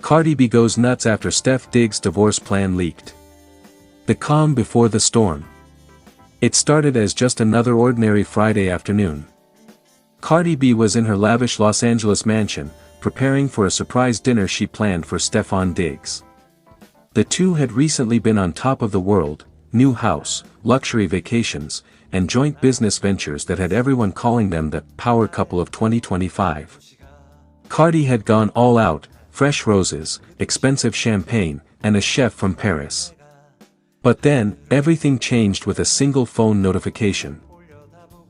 Cardi B goes nuts after Stef Diggs' divorce plan leaked. The calm before the storm. It started as just another ordinary Friday afternoon. Cardi B was in her lavish Los Angeles mansion, preparing for a surprise dinner she planned for Stefon Diggs. The two had recently been on top of the world, new house, luxury vacations, and joint business ventures that had everyone calling them the power couple of 2025. Cardi had gone all out, fresh roses, expensive champagne, and a chef from Paris. But then, everything changed with a single phone notification.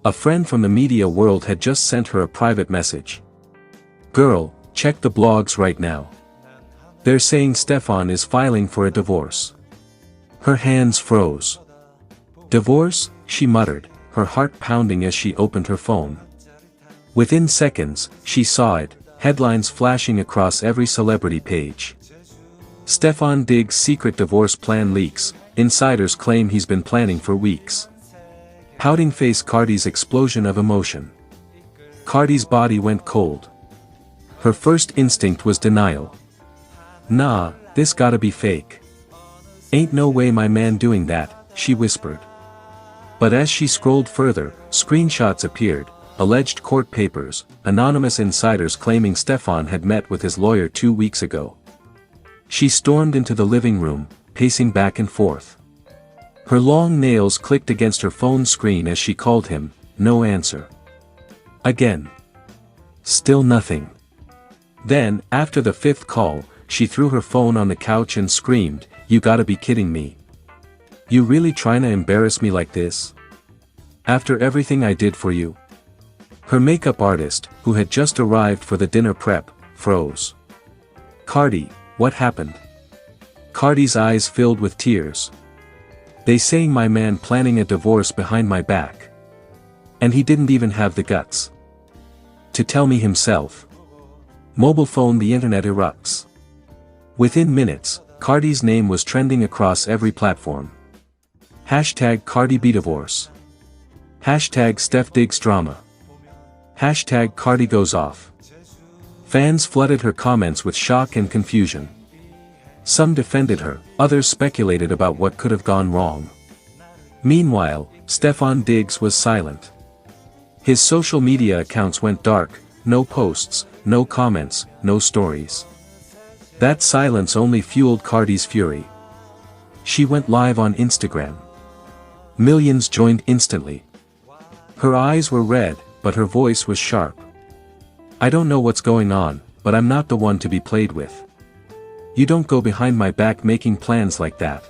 A friend from the media world had just sent her a private message. "Girl, check the blogs right now. They're saying Stefon is filing for a divorce." Her hands froze. "Divorce?" she muttered, her heart pounding as she opened her phone. Within seconds, she saw it, headlines flashing across every celebrity page. Stefon Diggs' secret divorce plan leaks, insiders claim he's been planning for weeks. Pouting face Cardi's explosion of emotion. Cardi's body went cold. Her first instinct was denial. "Nah, this gotta be fake. Ain't no way my man doing that," she whispered. But as she scrolled further, screenshots appeared, alleged court papers, anonymous insiders claiming Stefon had met with his lawyer 2 weeks ago. She stormed into the living room, pacing back and forth. Her long nails clicked against her phone screen as she called him, no answer. Again. Still nothing. Then, after the 5th call, she threw her phone on the couch and screamed, "You gotta be kidding me. You really trying to embarrass me like this? After everything I did for you?" Her makeup artist, who had just arrived for the dinner prep, froze. "Cardi, what happened?" Cardi's eyes filled with tears. "They saying my man planning a divorce behind my back. And he didn't even have the guts to tell me himself." Mobile phone. The internet erupts. Within minutes, Cardi's name was trending across every platform. Hashtag Cardi B divorce. Hashtag Stef Diggs drama. Hashtag Cardi goes off. Fans flooded her comments with shock and confusion. Some defended her, others speculated about what could have gone wrong. Meanwhile, Stefon Diggs was silent. His social media accounts went dark, no posts, no comments, no stories. That silence only fueled Cardi's fury. She went live on Instagram. Millions joined instantly. Her eyes were red, but her voice was sharp. "I don't know what's going on, but I'm not the one to be played with. You don't go behind my back making plans like that.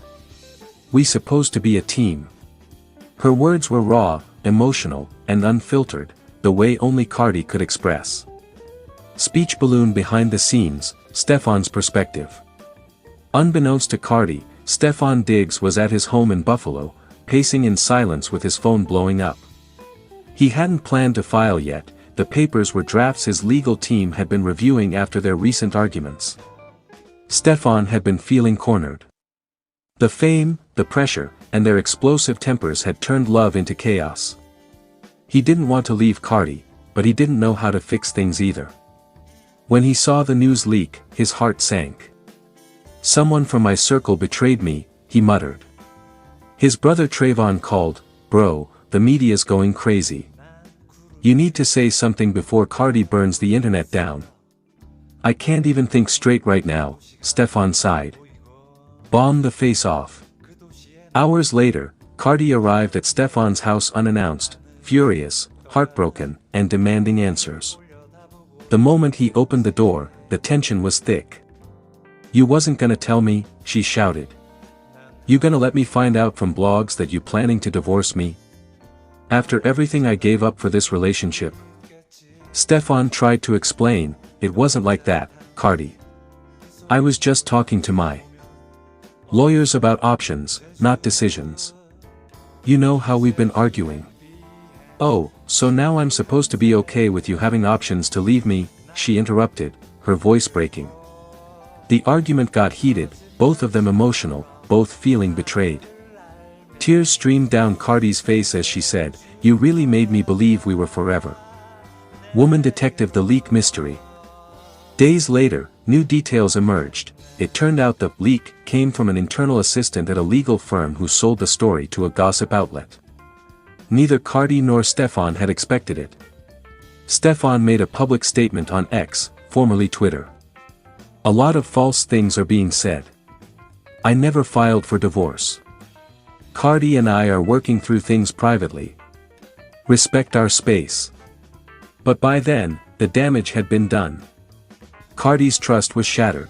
We supposed to be a team." Her words were raw, emotional, and unfiltered, the way only Cardi could express. Speech balloon behind the scenes, Stefon's perspective. Unbeknownst to Cardi, Stefon Diggs was at his home in Buffalo, pacing in silence with his phone blowing up. He hadn't planned to file yet, the papers were drafts his legal team had been reviewing after their recent arguments. Stefon had been feeling cornered. The fame, the pressure, and their explosive tempers had turned love into chaos. He didn't want to leave Cardi, but he didn't know how to fix things either. When he saw the news leak, his heart sank. "Someone from my circle betrayed me," he muttered. His brother Trayvon called, "Bro, the media's going crazy. You need to say something before Cardi burns the internet down." "I can't even think straight right now," Stefon sighed. "Bomb the face off." Hours later, Cardi arrived at Stefon's house unannounced, furious, heartbroken, and demanding answers. The moment he opened the door, the tension was thick. "You wasn't gonna tell me," she shouted. "You gonna let me find out from blogs that you planning to divorce me? After everything I gave up for this relationship?" Stefon tried to explain, "It wasn't like that, Cardi. I was just talking to my lawyers about options, not decisions. You know how we've been arguing." "Oh, so now I'm supposed to be okay with you having options to leave me," she interrupted, her voice breaking. The argument got heated, both of them emotional, both feeling betrayed. Tears streamed down Cardi's face as she said, "You really made me believe we were forever." Woman Detective: The Leak Mystery. Days later, new details emerged. It turned out the leak came from an internal assistant at a legal firm who sold the story to a gossip outlet. Neither Cardi nor Stefan had expected it. Stefan made a public statement on X, formerly Twitter. "A lot of false things are being said. I never filed for divorce. Cardi and I are working through things privately. Respect our space." But by then, the damage had been done. Cardi's trust was shattered.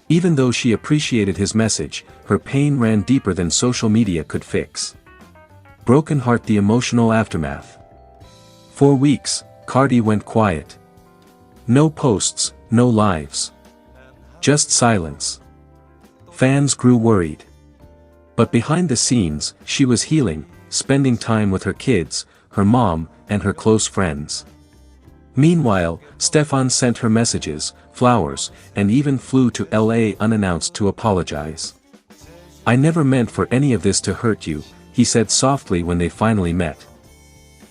Even though she appreciated his message, her pain ran deeper than social media could fix. Broken heart, the emotional aftermath. For weeks, Cardi went quiet. No posts, no lives. Just silence. Fans grew worried. But behind the scenes, she was healing, spending time with her kids, her mom, and her close friends. Meanwhile, Stefan sent her messages, flowers, and even flew to LA unannounced to apologize. "I never meant for any of this to hurt you," he said softly when they finally met.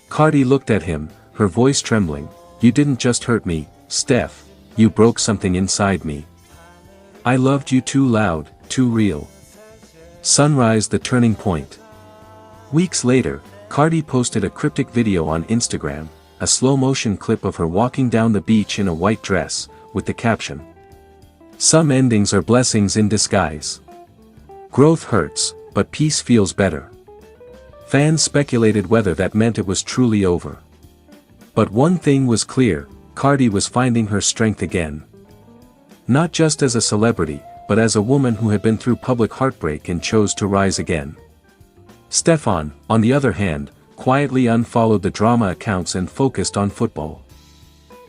Cardi looked at him, her voice trembling. "You didn't just hurt me, Stef, you broke something inside me. I loved you too loud, too real." Sunrise, the turning point. Weeks later, Cardi posted a cryptic video on Instagram, a slow-motion clip of her walking down the beach in a white dress, with the caption, "Some endings are blessings in disguise. Growth hurts, but peace feels better." Fans speculated whether that meant it was truly over. But one thing was clear, Cardi was finding her strength again. Not just as a celebrity, but as a woman who had been through public heartbreak and chose to rise again. Stefan, on the other hand, quietly unfollowed the drama accounts and focused on football.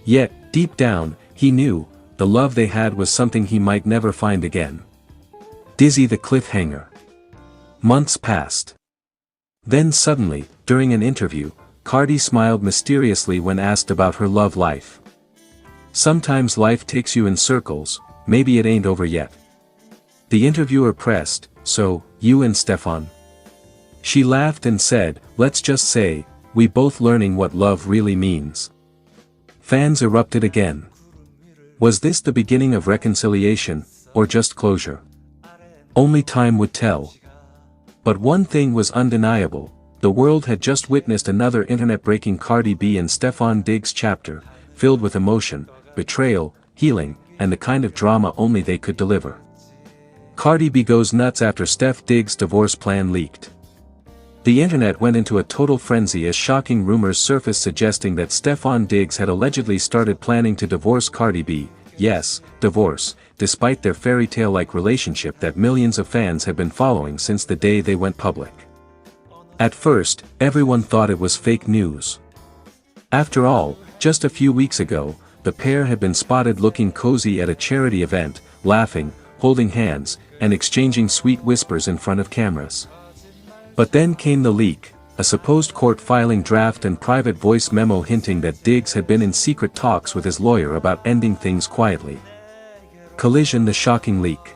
Yet, deep down, he knew, the love they had was something he might never find again. Dizzy, the cliffhanger. Months passed. Then suddenly, during an interview, Cardi smiled mysteriously when asked about her love life. "Sometimes life takes you in circles, maybe it ain't over yet." The interviewer pressed, "So, you and Stefan?" She laughed and said, "Let's just say, we both learning what love really means." Fans erupted again. Was this the beginning of reconciliation, or just closure? Only time would tell. But one thing was undeniable, the world had just witnessed another internet-breaking Cardi B and Stefan Diggs chapter, filled with emotion, betrayal, healing, and the kind of drama only they could deliver. Cardi B goes nuts after Stef Diggs' divorce plan leaked. The internet went into a total frenzy as shocking rumors surfaced suggesting that Stefan Diggs had allegedly started planning to divorce Cardi B, yes, divorce, despite their fairy tale-like relationship that millions of fans had been following since the day they went public. At first, everyone thought it was fake news. After all, just a few weeks ago, the pair had been spotted looking cozy at a charity event, laughing, holding hands, and exchanging sweet whispers in front of cameras. But then came the leak, a supposed court filing draft and private voice memo hinting that Diggs had been in secret talks with his lawyer about ending things quietly. Collision, the shocking leak.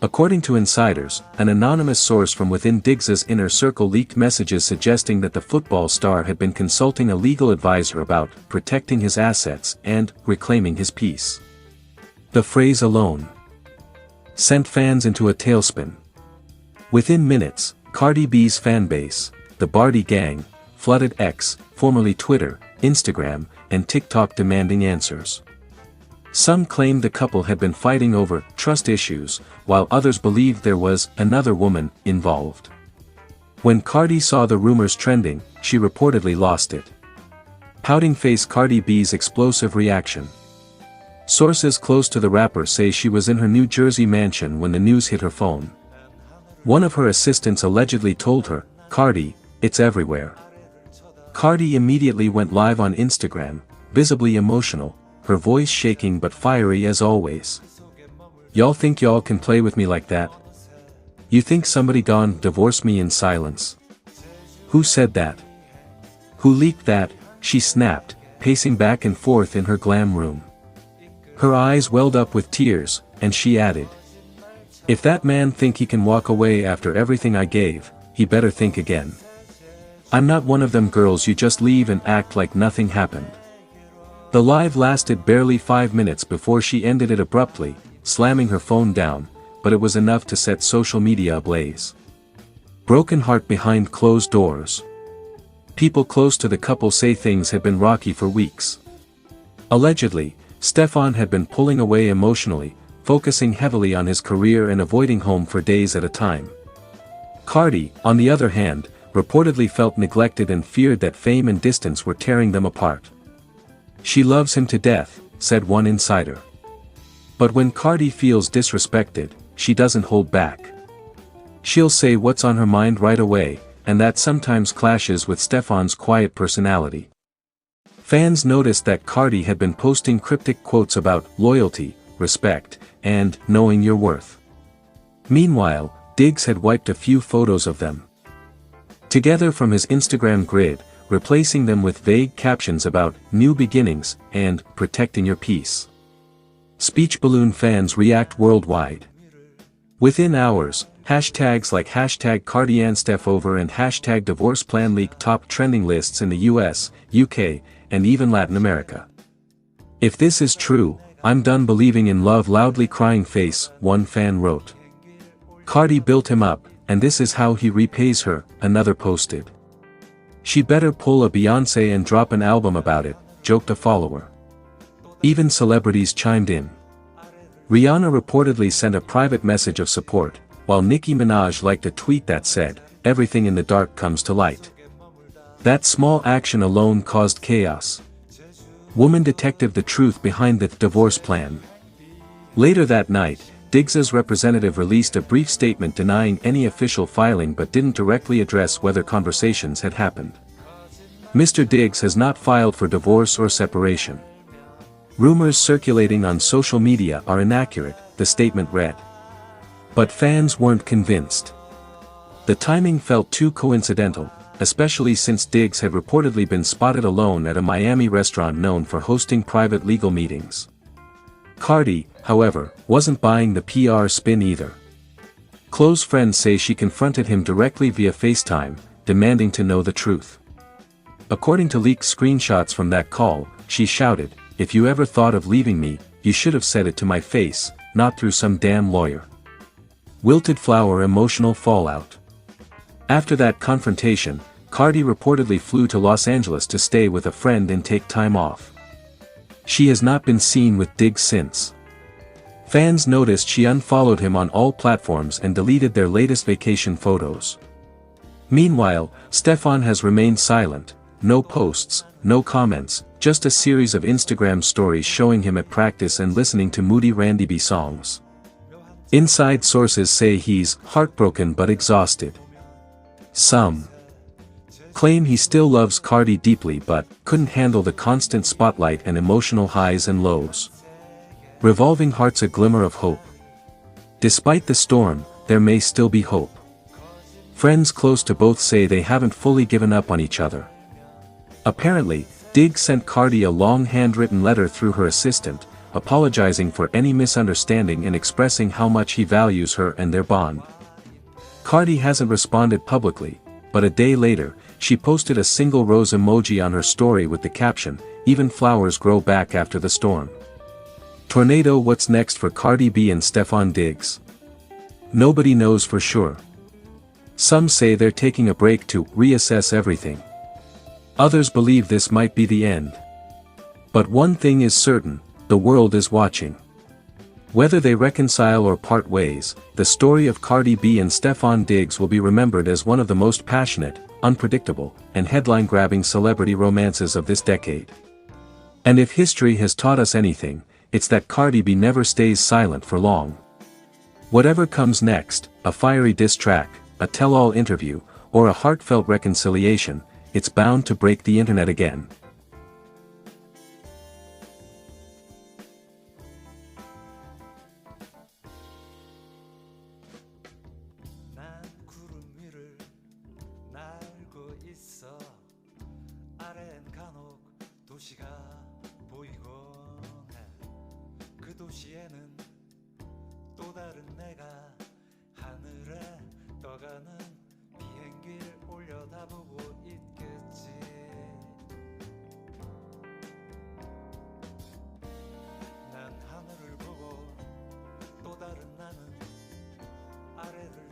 According to insiders, an anonymous source from within Diggs's inner circle leaked messages suggesting that the football star had been consulting a legal advisor about protecting his assets and reclaiming his peace. The phrase alone sent fans into a tailspin. Within minutes, Cardi B's fanbase, the Bardi Gang, flooded X, formerly Twitter, Instagram, and TikTok demanding answers. Some claimed the couple had been fighting over trust issues, while others believed there was another woman involved. When Cardi saw the rumors trending, she reportedly lost it. Pouting face, Cardi B's explosive reaction. Sources close to the rapper say she was in her New Jersey mansion when the news hit her phone. One of her assistants allegedly told her, "Cardi, it's everywhere." Cardi immediately went live on Instagram, visibly emotional, her voice shaking but fiery as always. "Y'all think y'all can play with me like that? You think somebody gone divorce me in silence? Who said that? Who leaked that?" she snapped, pacing back and forth in her glam room. Her eyes welled up with tears, and she added, "If that man think he can walk away after everything I gave, he better think again. I'm not one of them girls you just leave and act like nothing happened." The live lasted barely 5 minutes before she ended it abruptly, slamming her phone down, but it was enough to set social media ablaze. Broken heart behind closed doors. People close to the couple say things had been rocky for weeks. Allegedly, Stefan had been pulling away emotionally, focusing heavily on his career and avoiding home for days at a time. Cardi, on the other hand, reportedly felt neglected and feared that fame and distance were tearing them apart. She loves him to death, said one insider. But when Cardi feels disrespected, she doesn't hold back. She'll say what's on her mind right away, and that sometimes clashes with Stefan's quiet personality. Fans noticed that Cardi had been posting cryptic quotes about loyalty, respect, and knowing your worth. Meanwhile, Diggs had wiped a few photos of them together from his Instagram grid, replacing them with vague captions about new beginnings and protecting your peace. Speech balloon fans react worldwide. Within hours, hashtags like hashtag #CardiandStef and hashtag divorce plan leak top trending lists in the US, UK, and even Latin America. If this is true, I'm done believing in love, loudly crying face, one fan wrote. Cardi built him up, and this is how he repays her, another posted. She better pull a Beyoncé and drop an album about it, joked a follower. Even celebrities chimed in. Rihanna reportedly sent a private message of support, while Nicki Minaj liked a tweet that said, "Everything in the dark comes to light." That small action alone caused chaos. Woman detective the truth behind the divorce plan. Later that night, Diggs's representative released a brief statement denying any official filing but didn't directly address whether conversations had happened. Mr. Diggs has not filed for divorce or separation. Rumors circulating on social media are inaccurate, the statement read. But fans weren't convinced. The timing felt too coincidental, especially since Diggs had reportedly been spotted alone at a Miami restaurant known for hosting private legal meetings. Cardi, however, wasn't buying the PR spin either. Close friends say she confronted him directly via FaceTime, demanding to know the truth. According to leaked screenshots from that call, she shouted, "If you ever thought of leaving me, you should have said it to my face, not through some damn lawyer." Wilted flower emotional fallout. After that confrontation, Cardi reportedly flew to Los Angeles to stay with a friend and take time off. She has not been seen with Diggs since. Fans noticed she unfollowed him on all platforms and deleted their latest vacation photos. Meanwhile, Stefan has remained silent, no posts, no comments, just a series of Instagram stories showing him at practice and listening to moody Randy B songs. Inside sources say he's heartbroken but exhausted. Some claim he still loves Cardi deeply but couldn't handle the constant spotlight and emotional highs and lows. Revolving hearts, a glimmer of hope. Despite the storm, there may still be hope. Friends close to both say they haven't fully given up on each other. Apparently, Diggs sent Cardi a long handwritten letter through her assistant, apologizing for any misunderstanding and expressing how much he values her and their bond. Cardi hasn't responded publicly, but a day later, she posted a single rose emoji on her story with the caption, "Even flowers grow back after the storm." Tornado. What's next for Cardi B and Stefan Diggs? Nobody knows for sure. Some say they're taking a break to reassess everything. Others believe this might be the end. But one thing is certain, the world is watching. Whether they reconcile or part ways, the story of Cardi B and Stefan Diggs will be remembered as one of the most passionate, unpredictable, and headline-grabbing celebrity romances of this decade. And if history has taught us anything, it's that Cardi B never stays silent for long. Whatever comes next, a fiery diss track, a tell-all interview, or a heartfelt reconciliation, it's bound to break the internet again.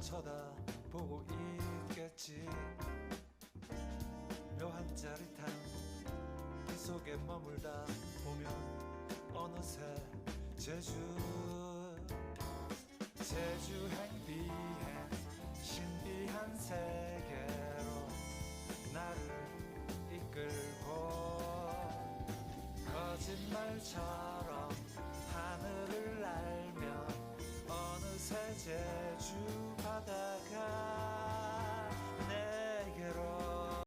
쳐다보고 있겠지. 묘한 짜릿함 그 속에 머물다 보면 어느새 제주행 비행 신비한 세계로 나를 이끌고 거짓말처럼 하늘을 날며 어느새